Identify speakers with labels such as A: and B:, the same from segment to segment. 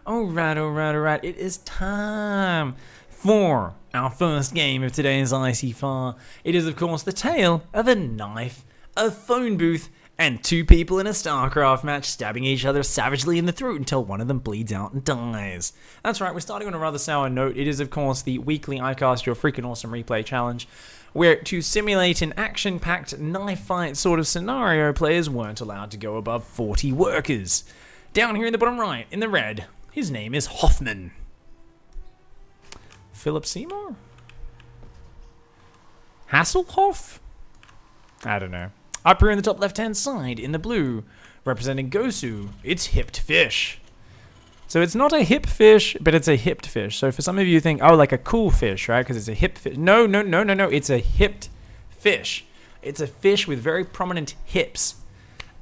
A: Alright. It is time for our first game of today's Icyfar. It is, of course, the tale of a knife, a phone booth, and two people in a StarCraft match stabbing each other savagely in the throat until one of them bleeds out and dies. That's right, we're starting on a rather sour note. It is, of course, the weekly iCast Your Freakin' Awesome Replay Challenge, where to simulate an action-packed knife fight sort of scenario, players weren't allowed to go above 40 workers. Down here in the bottom right, in the red, his name is Hoffman. Philip Seymour? Hasselhoff? I don't know. Up here in the top left-hand side, in the blue, representing Gosu, it's hipped fish. So it's not a hip fish, but it's a hipped fish. So for some of you think, oh, like a cool fish, right? Because it's a hip fish. No. It's a hipped fish. It's a fish with very prominent hips.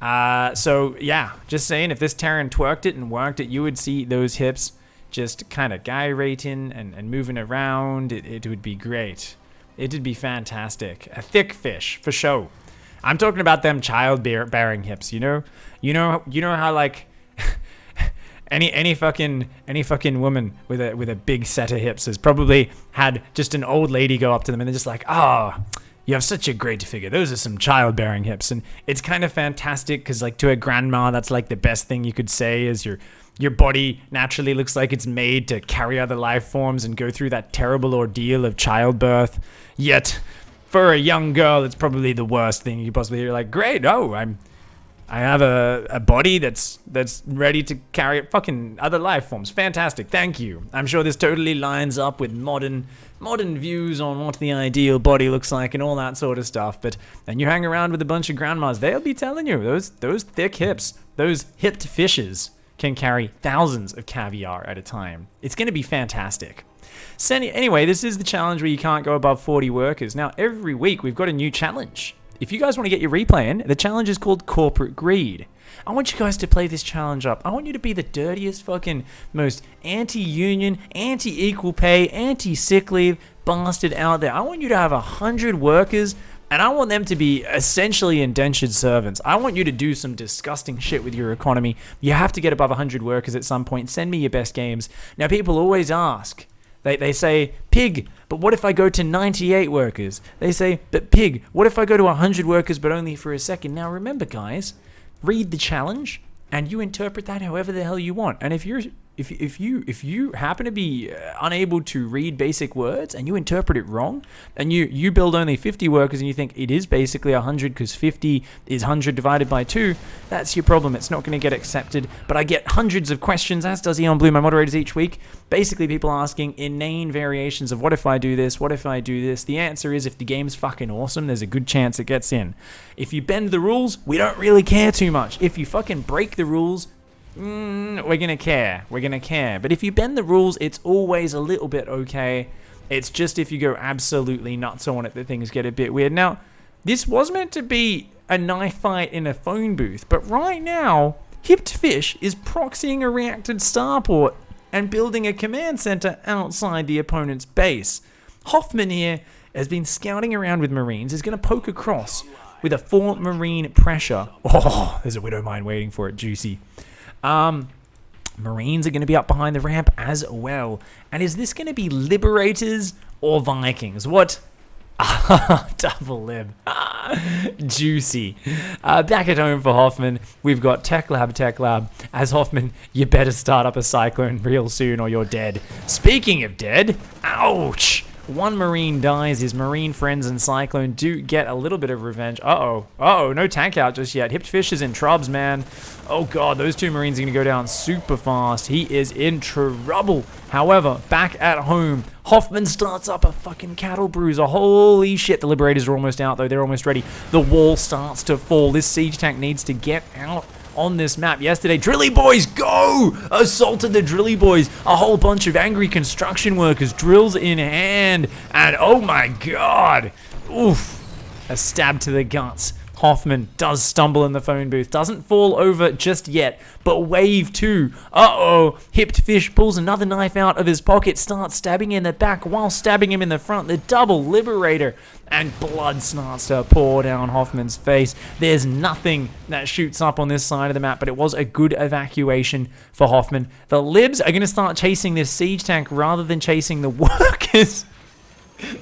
A: So yeah, just saying, if this Terran twerked it and worked it, you would see those hips just kind of gyrating and moving around. It would be great. It would be fantastic. A thick fish, for sure. I'm talking about them childbearing hips, you know how like any fucking woman with a big set of hips has probably had just an old lady go up to them and they're just like, oh, you have such a great figure. Those are some childbearing hips. And it's kind of fantastic because, like, to a grandma, that's like the best thing you could say is your body naturally looks like it's made to carry other life forms and go through that terrible ordeal of childbirth. Yet for a young girl, it's probably the worst thing you could possibly hear. Like, great, I have a body that's ready to carry fucking other life forms. Fantastic, thank you. I'm sure this totally lines up with modern views on what the ideal body looks like and all that sort of stuff. But then you hang around with a bunch of grandmas, they'll be telling you those thick hips, those hipped fishes can carry thousands of caviar at a time. It's going to be fantastic. So anyway, this is the challenge where you can't go above 40 workers. Now, every week we've got a new challenge. If you guys want to get your replay in, the challenge is called Corporate Greed. I want you guys to play this challenge up. I want you to be the dirtiest fucking, most anti-union, anti-equal pay, anti-sick leave bastard out there. I want you to have 100 workers, and I want them to be essentially indentured servants. I want you to do some disgusting shit with your economy. You have to get above 100 workers at some point. Send me your best games. Now, people always ask, they say, Pig, but what if I go to 98 workers? They say, but Pig, what if I go to 100 workers but only for a second? Now remember, guys, read the challenge and you interpret that however the hell you want. And if you happen to be unable to read basic words and you interpret it wrong, and you build only 50 workers and you think it is basically 100 because 50 is 100 divided by 2, that's your problem. It's not going to get accepted. But I get hundreds of questions, as does Eon Blue, my moderators, each week. Basically, people asking inane variations of what if I do this, what if I do this. The answer is, if the game's fucking awesome, there's a good chance it gets in. If you bend the rules, we don't really care too much. If you fucking break the rules, we're gonna care. But if you bend the rules, it's always a little bit okay. It's just if you go absolutely nuts on it that things get a bit weird. Now, this was meant to be a knife fight in a phone booth, but right now, Hipped Fish is proxying a reacted starport and building a command center outside the opponent's base. Hoffman here has been scouting around with Marines, is gonna poke across with a 4 Marine pressure. Oh, there's a Widow Mine waiting for it, juicy. Marines are going to be up behind the ramp as well. And is this going to be Liberators or Vikings? What? Double lib. Juicy. Back at home for Hoffman, we've got Tech Lab. As Hoffman, you better start up a Cyclone real soon or you're dead. Speaking of dead, ouch! 1 Marine dies. His Marine friends and Cyclone do get a little bit of revenge. No tank out just yet. Hipped Fish is in trubs, man. Oh god, those 2 Marines are going to go down super fast. He is in trouble. However, back at home, Hoffman starts up a fucking cattle bruiser. Holy shit, the Liberators are almost out though. They're almost ready. The wall starts to fall. This siege tank needs to get out on this map. Yesterday, Drilly Boys, go! Assaulted the Drilly Boys. A whole bunch of angry construction workers, drills in hand, and oh my god, oof, a stab to the guts Hoffman does stumble in the phone booth. Doesn't fall over just yet, but wave 2. Uh-oh. Hipped Fish pulls another knife out of his pocket, starts stabbing in the back while stabbing him in the front. The double Liberator, and blood starts to pour down Hoffman's face. There's nothing that shoots up on this side of the map, but it was a good evacuation for Hoffman. The Libs are going to start chasing this siege tank rather than chasing the workers.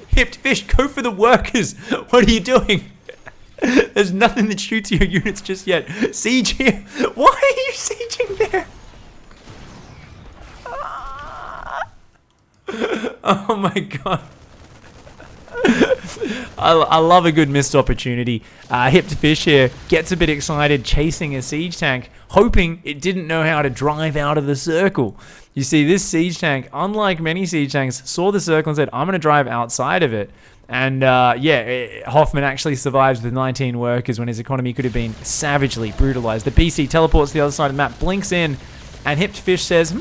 A: Hipped Fish, go for the workers. What are you doing? There's nothing that shoots your units just yet. Siege here. Why are you sieging there? Oh my god. I love a good missed opportunity. Hipped Fish here gets a bit excited chasing a siege tank, hoping it didn't know how to drive out of the circle. You see, this siege tank, unlike many siege tanks, saw the circle and said, I'm going to drive outside of it. And Hoffman actually survives with 19 workers when his economy could have been savagely brutalized. The BC teleports to the other side of the map, blinks in, and Hipped Fish says,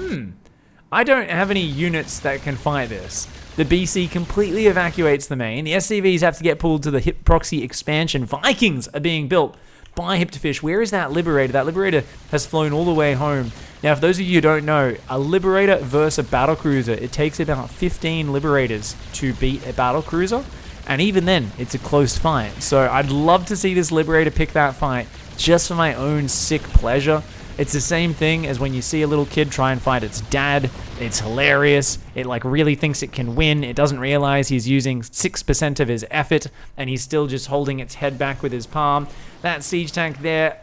A: I don't have any units that can fight this. The BC completely evacuates the main. The SCVs have to get pulled to the Hip Proxy expansion. Vikings are being built by Hipped Fish. Where is that Liberator? That Liberator has flown all the way home. Now, for those of you who don't know, a Liberator versus a battlecruiser, it takes about 15 Liberators to beat a battlecruiser. And even then, it's a close fight. So I'd love to see this Liberator pick that fight just for my own sick pleasure. It's the same thing as when you see a little kid try and fight its dad. It's hilarious. It like really thinks it can win. It doesn't realize he's using 6% of his effort and he's still just holding its head back with his palm. That siege tank there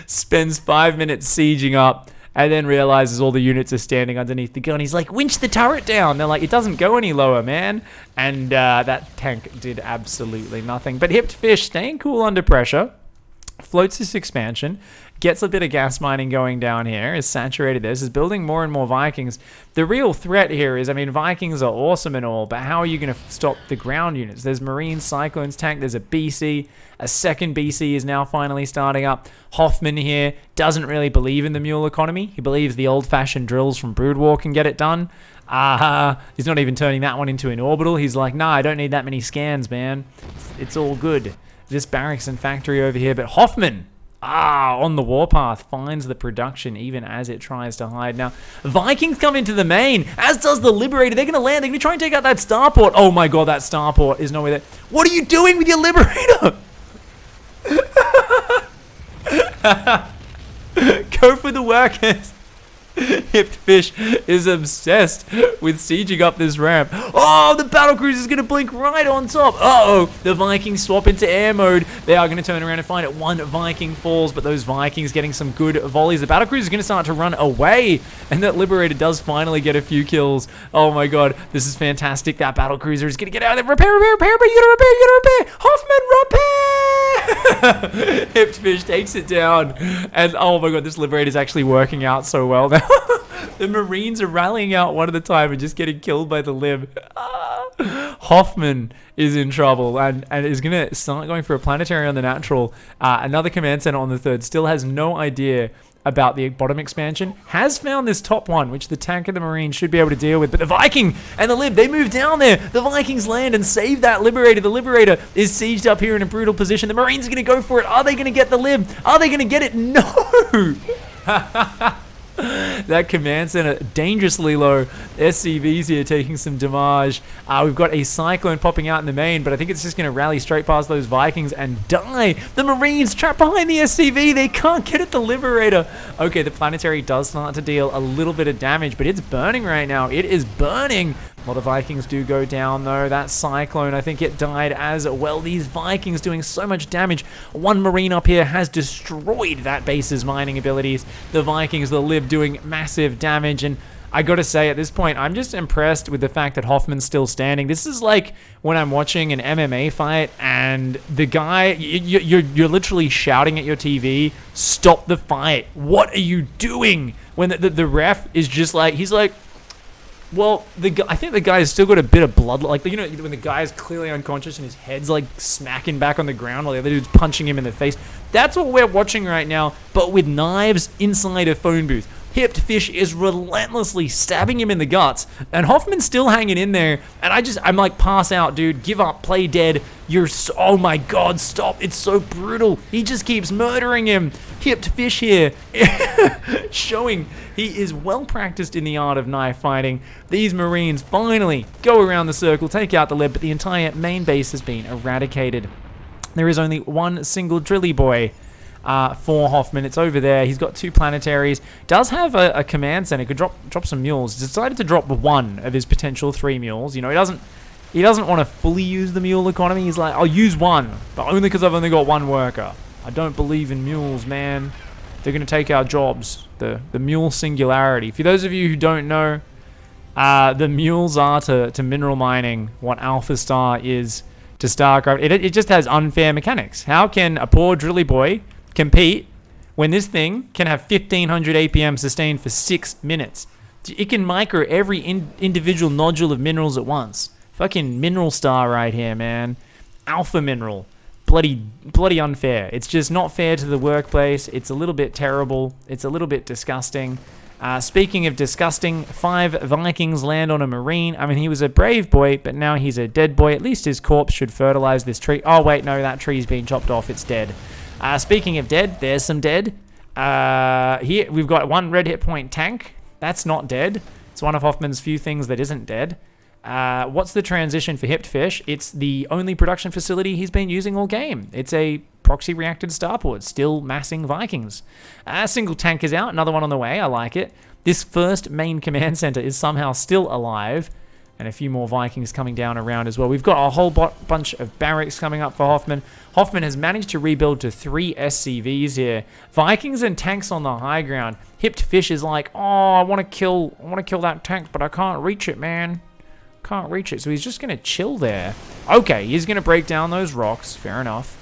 A: spends 5 minutes sieging up and then realizes all the units are standing underneath the gun. He's like, winch the turret down. They're like, it doesn't go any lower, man. And that tank did absolutely nothing. But Hipped Fish, staying cool under pressure, floats this expansion, gets a bit of gas mining going down here, is saturated this, is building more and more Vikings. The real threat here is, I mean, Vikings are awesome and all, but how are you going to stop the ground units? There's Marines, Cyclones tank, there's a BC, a second BC is now finally starting up. Hoffman here doesn't really believe in the mule economy. He believes the old-fashioned drills from Brood War can get it done. He's not even turning that one into an orbital. He's like, nah, I don't need that many scans, man. It's all good. This barracks and factory over here, but Hoffman, on the warpath, finds the production even as it tries to hide. Now, Vikings come into the main, as does the Liberator. They're going to land. They're going to try and take out that starport. Oh my god, that starport is nowhere there. What are you doing with your Liberator? Go for the workers. Hipped Fish is obsessed with sieging up this ramp. Oh, the battlecruiser is going to blink right on top. Uh-oh, the Vikings swap into air mode. They are going to turn around and find it. One Viking falls, but those Vikings getting some good volleys. The battlecruiser is going to start to run away, and that Liberator does finally get a few kills. Oh my god, this is fantastic. That battlecruiser is going to get out of there. Repair, you gotta repair. Hoffman, repair. Hipped Fish takes it down, and oh my god, this Liberator is actually working out so well now. The Marines are rallying out one at a time and just getting killed by the Lib. Hoffman is in trouble and is going to start going for a planetary on the natural. Another command center on the third still has no idea about the bottom expansion. Has found this top one, which the tank and the Marine should be able to deal with. But the Viking and the Lib, they move down there. The Vikings land and save that Liberator. The Liberator is sieged up here in a brutal position. The Marines are going to go for it. Are they going to get the Lib? Are they going to get it? No! That command center dangerously low. SCVs here taking some damage. We've got a Cyclone popping out in the main, but I think it's just going to rally straight past those Vikings and die. The Marines trapped behind the SCV. They can't get at the Liberator. Okay, the planetary does start to deal a little bit of damage, but it's burning right now. It is burning. A lot of Vikings do go down, though. That Cyclone, I think it died as well. These Vikings doing so much damage. One Marine up here has destroyed that base's mining abilities. The Vikings, the Lib, doing massive damage. And I gotta say, at this point, I'm just impressed with the fact that Hoffman's still standing. This is like when I'm watching an MMA fight and the guy, you're literally shouting at your TV, stop the fight. What are you doing? When the ref is just like, he's like, well, I think the guy's still got a bit of blood. Like, you know, when the guy's clearly unconscious and his head's like smacking back on the ground while the other dude's punching him in the face. That's what we're watching right now, but with knives inside a phone booth. Hipped Fish is relentlessly stabbing him in the guts, and Hoffman's still hanging in there, and I'm like, pass out, dude, give up, play dead, oh my god, stop, it's so brutal, he just keeps murdering him. Hipped Fish here, showing he is well practiced in the art of knife fighting. These Marines finally go around the circle, take out the lead, but the entire main base has been eradicated. There is only one single drilly boy for Hoffman. It's over there. He's got 2 planetaries. Does have a command center. Could drop some mules. Decided to drop 1 of his potential 3 mules. You know, he doesn't want to fully use the mule economy. He's like, I'll use 1, but only because I've only got 1 worker. I don't believe in mules, man. They're going to take our jobs. The mule singularity. For those of you who don't know, the mules are to mineral mining what Alpha Star is to StarCraft. It just has unfair mechanics. How can a poor drilly boy compete when this thing can have 1500 APM sustained for 6 minutes? It can micro every individual nodule of minerals at once. Fucking mineral star right here, man. Alpha mineral. Bloody unfair. It's just not fair to the workplace. It's a little bit terrible. It's a little bit disgusting. Speaking of disgusting, 5 Vikings land on a Marine. I mean, he was a brave boy, but now he's a dead boy. At least his corpse should fertilize this tree. Oh, wait, no, that tree's been chopped off. It's dead. Speaking of dead, there's some dead. Here, we've got 1 red hit point tank. That's not dead. It's one of Hoffman's few things that isn't dead. What's the transition for Hipped Fish? It's the only production facility he's been using all game. It's a proxy reacted starport, still massing Vikings. A single tank is out, another one on the way. I like it. This first main command center is somehow still alive, and a few more Vikings coming down around as well. We've got a whole bunch of barracks coming up for Hoffman. Hoffman has managed to rebuild to 3 SCVs here. Vikings and tanks on the high ground. Hipped Fish is like, oh, I want to kill that tank, but I can't reach it, man. Can't reach it, so he's just going to chill there. Okay, he's going to break down those rocks. Fair enough.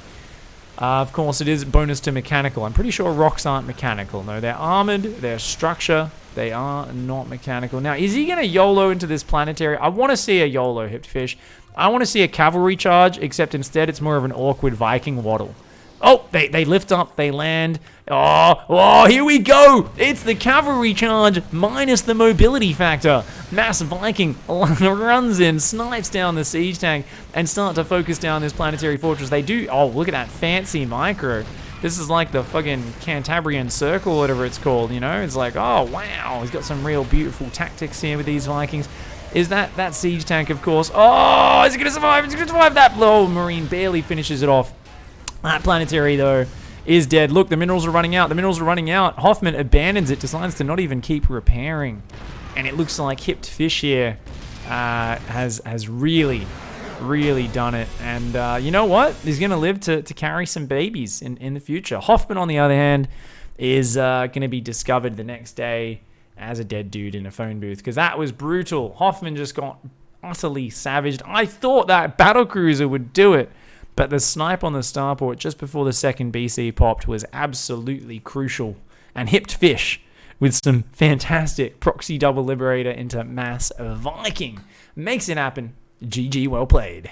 A: Of course, it is bonus to mechanical. I'm pretty sure rocks aren't mechanical. No, they're armored. They're structure. They are not mechanical. Now, is he going to YOLO into this planetary? I want to see a YOLO, Hipped Fish. I want to see a cavalry charge, except instead it's more of an awkward Viking waddle. Oh, they lift up, they land. Oh, here we go. It's the cavalry charge minus the mobility factor. Mass Viking runs in, snipes down the siege tank, and start to focus down this planetary fortress. They do, oh, look at that fancy micro. This is like the fucking Cantabrian Circle, whatever it's called, you know? It's like, oh, wow. He's got some real beautiful tactics here with these Vikings. Is that siege tank, of course. Oh, is he going to survive? Is he going to survive that? Oh, Marine barely finishes it off. That planetary, though, is dead. Look, the minerals are running out. The minerals are running out. Hoffman abandons it, decides to not even keep repairing. And it looks like Hipped Fish here has really done it. And you know what? He's going to live to carry some babies in the future. Hoffman, on the other hand, is going to be discovered the next day as a dead dude in a phone booth. Because that was brutal. Hoffman just got utterly savaged. I thought that battlecruiser would do it. But the snipe on the starport just before the second BC popped was absolutely crucial. And Hipped Fish, with some fantastic proxy double liberator into mass Viking, makes it happen. GG, well played.